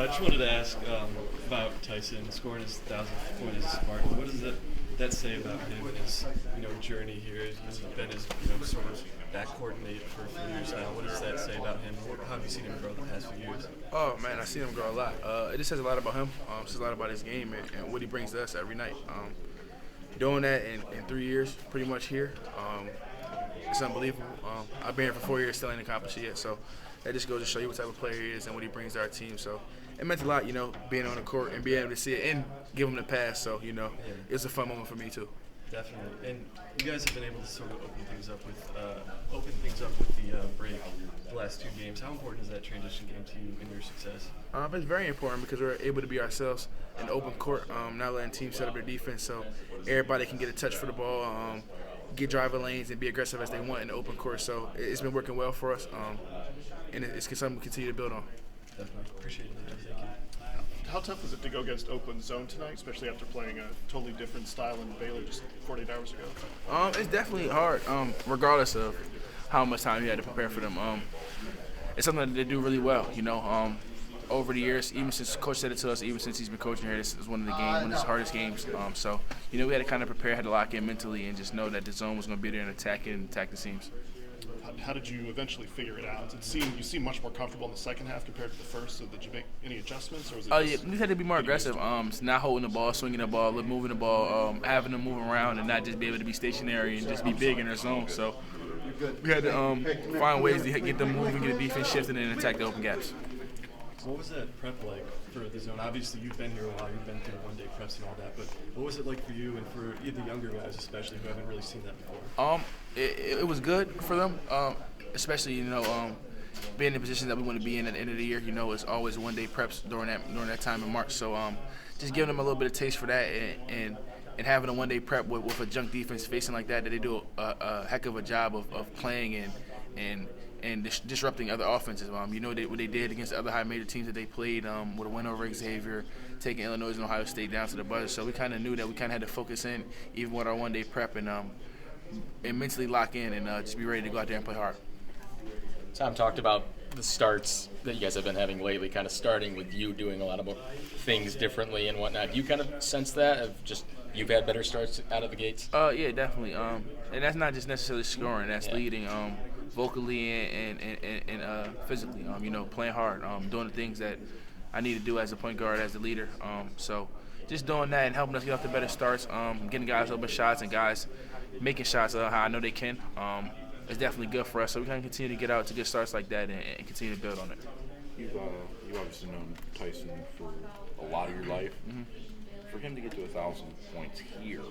I just wanted to ask about Tyson scoring his 1,000th point as a Spartan. What does that say about him and his journey here? He's been his sort of backcourt mate for a few years now. What does that say about him? How have you seen him grow the past few years? Oh man, I've seen him grow a lot. It just says a lot about him. It says a lot about his game and what he brings to us every night. Doing that in 3 years, pretty much here, it's unbelievable. I've been here for 4 years, still ain't accomplished it yet. So that just goes to show you what type of player he is and what he brings to our team. So it meant a lot, being on the court and being able to see it and give him the pass. So, it was a fun moment for me too. Definitely. And you guys have been able to sort of open things up with the break the last two games. How important is that transition game to you and your success? It's very important because we're able to be ourselves in the open court, not letting teams set up their defense so everybody can get a touch for the ball, get driver lanes, and be aggressive as they want in the open court. So it's been working well for us, and it's something we continue to build on. Definitely. Appreciate it. Thank you. How tough was it to go against Oakland zone tonight, especially after playing a totally different style in Baylor just 48 hours ago? It's definitely hard, regardless of how much time you had to prepare for them. It's something that they do really well, over the years, even since Coach said it to us, even since he's been coaching here, this is one of his hardest games. So, we had to kind of prepare, had to lock in mentally, and just know that the zone was going to be there and attack it and attack the seams. How did you eventually figure it out? You seem much more comfortable in the second half compared to the first. So did you make any adjustments, or was it? We had to be more aggressive. Not holding the ball, swinging the ball, moving the ball, having them move around, and not just be able to be stationary and just be big in their zone. So we had to find ways to get them moving, get the defense shifting, and attack the open gaps. What was that prep like for the zone? Obviously, you've been here a while. You've been through one-day preps and all that. But what was it like for you and for the younger guys, especially, who haven't really seen that before? It was good for them, especially being in the position that we want to be in at the end of the year. It's always one-day preps during that time in March. So just giving them a little bit of taste for that and having a one-day prep with a junk defense facing like that they do a heck of a job of playing and disrupting other offenses. What they did against the other high major teams that they played with a win over Xavier, taking Illinois and Ohio State down to the buzzer. So we kind of knew that we kind of had to focus in even with our one-day prep and mentally lock in and just be ready to go out there and play hard. Tom talked about the starts that you guys have been having lately, kind of starting with you doing a lot of things differently and whatnot. Do you kind of sense that of just you've had better starts out of the gates? Yeah, definitely. And that's not just necessarily scoring. That's leading vocally and physically. Playing hard, doing the things that I need to do as a point guard, as a leader. So just doing that and helping us get off the better starts, getting guys open shots and guys making shots how I know they can. It's definitely good for us. So we can continue to get out to good starts like that and continue to build on it. You've obviously known Tyson for a lot of your life. Mm-hmm. For him to get to 1,000 points here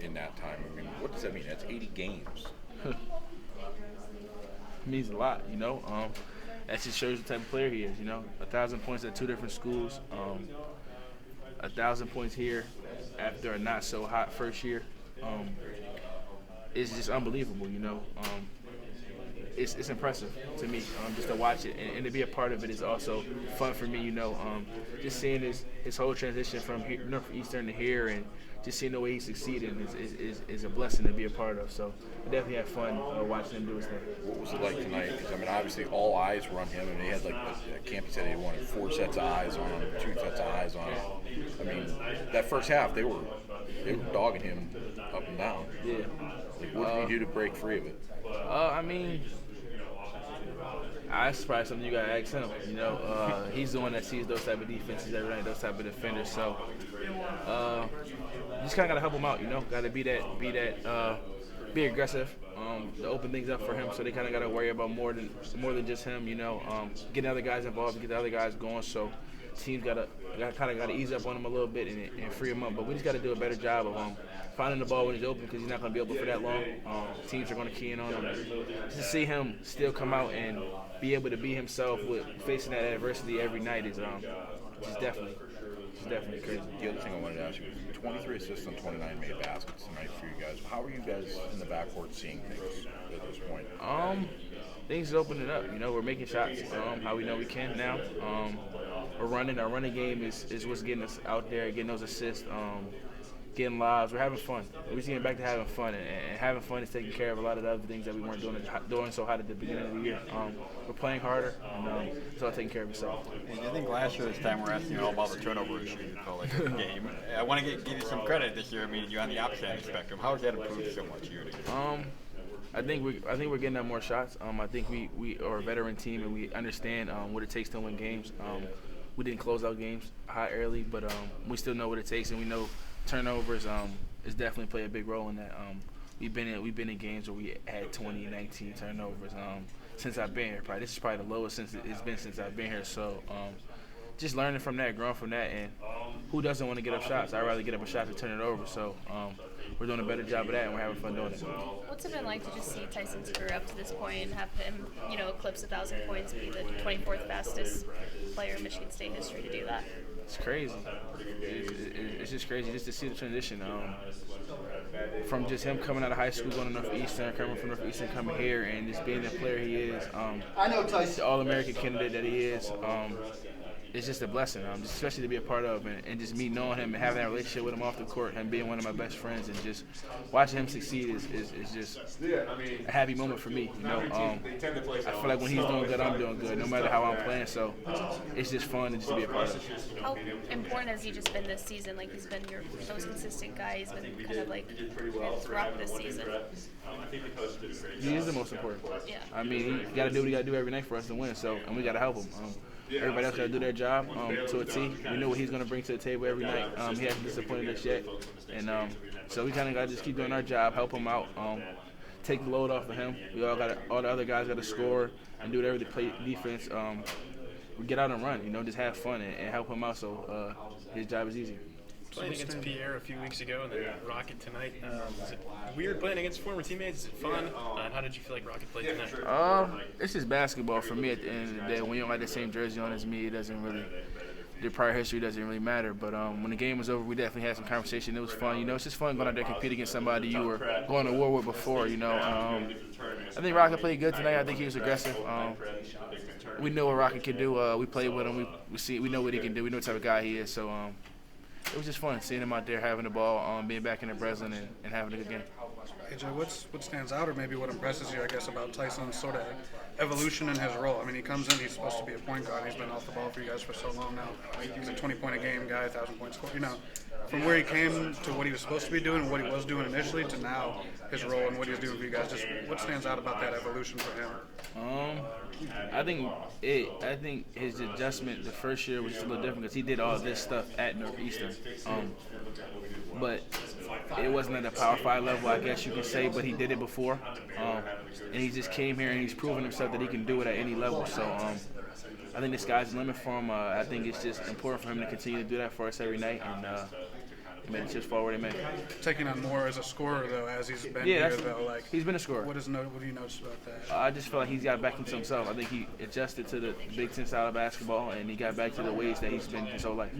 in that time, what does that mean? That's 80 games. It means a lot, That just shows the type of player he is, 1,000 points at two different schools, 1,000 points here after a not so hot first year. It's just unbelievable, It's impressive to me just to watch it and to be a part of it is also fun for me, Just seeing his whole transition from Northeastern to here and just seeing the way he's succeeding is a blessing to be a part of. So I definitely had fun watching him do his thing. What was it like tonight? Because obviously all eyes were on him, and they had Campy said he wanted 4 sets of eyes on him, 2 sets of eyes on him. That first half they were dogging him up and down. Yeah. What did he do to break free of it? That's probably something you gotta ask him. He's the one that sees those type of defenses every night, those type of defenders. So, you just kind of gotta help him out. Gotta be aggressive. To open things up for him, so they kind of gotta worry about more than just him. Getting other guys involved, get the other guys going. So, teams gotta ease up on him a little bit and free him up. But we just gotta do a better job of finding the ball when he's open because he's not going to be open for that long. Teams are going to key in on him. Just to see him still come out and be able to be himself with facing that adversity every night is just definitely crazy. The other thing I wanted to ask you was 23 assists on 29 made baskets tonight for you guys. How are you guys in the backcourt seeing things at this point? Things are opening up. We're making shots. How we know we can now. We're running. Our running game is what's getting us out there, getting those assists. getting lives. We're having fun. We're just getting back to having fun, and having fun is taking care of a lot of the other things that we weren't doing so hot at the beginning of the year. We're playing harder, and it's all taking care of itself. And I think last year this time we're asking you all about the turnover issue you felt like in the game. I want to give you some credit this year. I mean, you're on the opposite end of the spectrum. How has that improved so much year to year? I think we're getting at more shots. I think we are a veteran team and we understand what it takes to win games. We didn't close out games hot early, but we still know what it takes, and we know turnovers is definitely play a big role in that. We've been in games where we had 20, 19 turnovers since I've been here. This is probably the lowest since it's been since I've been here. So just learning from that, growing from that, and who doesn't want to get up shots? I'd rather get up a shot than turn it over. So we're doing a better job of that, and we're having fun doing it. What's it been like to just see Tyson's career up to this point and have him, eclipse 1,000 points, be the 24th fastest player in Michigan State history to do that? It's crazy. It's just crazy just to see the transition from just him coming out of high school, going to Northeastern, coming from Northeastern, coming here, and just being the player he is. I know Tyson. The All-American candidate that he is. It's just a blessing, just especially to be a part of, and just me knowing him and having that relationship with him off the court, and being one of my best friends, and just watching him succeed is just a happy moment for me. I feel like when he's doing good, I'm doing good, no matter how I'm playing. So it's just fun to just be a part of it. How important has he just been this season? Like, he's been your most consistent guy. He's been kind of like his rock this season. He is the most important. Yeah. I mean, he got to do what he got to do every night for us to win. So, and we got to help him. Everybody else got to do their job to a T. We know what he's going to bring to the table every night. He hasn't disappointed us yet, and so we kind of got to just keep doing our job, help him out, take the load off of him. We all the other guys got to score and do whatever to play defense. We get out and run, just have fun and help him out. So his job is easy. Playing against Pierre a few weeks ago and then Rocket tonight. Was it weird playing against former teammates? Is it fun? And how did you feel like Rocket played tonight? It's just basketball for me at the end of the day. When you don't have the same jersey on as me, it doesn't really, your prior history doesn't really matter. But when the game was over, we definitely had some conversation. It was fun. It's just fun going out there and compete against somebody you were going to war with before. I think Rocket played good tonight. I think he was aggressive. We know what Rocket can do. We played with him. We know what he can do. We know what type of guy he is. So it was just fun seeing him out there having the ball, being back in the Breslin and having a good game. AJ, what stands out, or maybe what impresses you, I guess, about Tyson's sort of evolution in his role? I mean, he comes in, he's supposed to be a point guard. He's been off the ball for you guys for so long now. He's a 20-point-a-game guy, 1,000-point scorer. From where he came to what he was supposed to be doing, what he was doing initially, to now his role and what he's doing for you guys, just what stands out about that evolution for him? I think his adjustment the first year was a little different because he did all this stuff at Northeastern. But it wasn't at a Power 5 level, I guess you could say, but he did it before. And he just came here and he's proven himself that he can do it at any level. So I think the sky's the limit for him. I think it's just important for him to continue to do that for us every night. And made chips forward, amen. Taking on more as a scorer, though, as he's been here, though. He's been a scorer. What do you notice about that? I just feel like he's got back into himself. I think he adjusted to the Big Ten style of basketball, and he got back to the ways that he's been his whole life.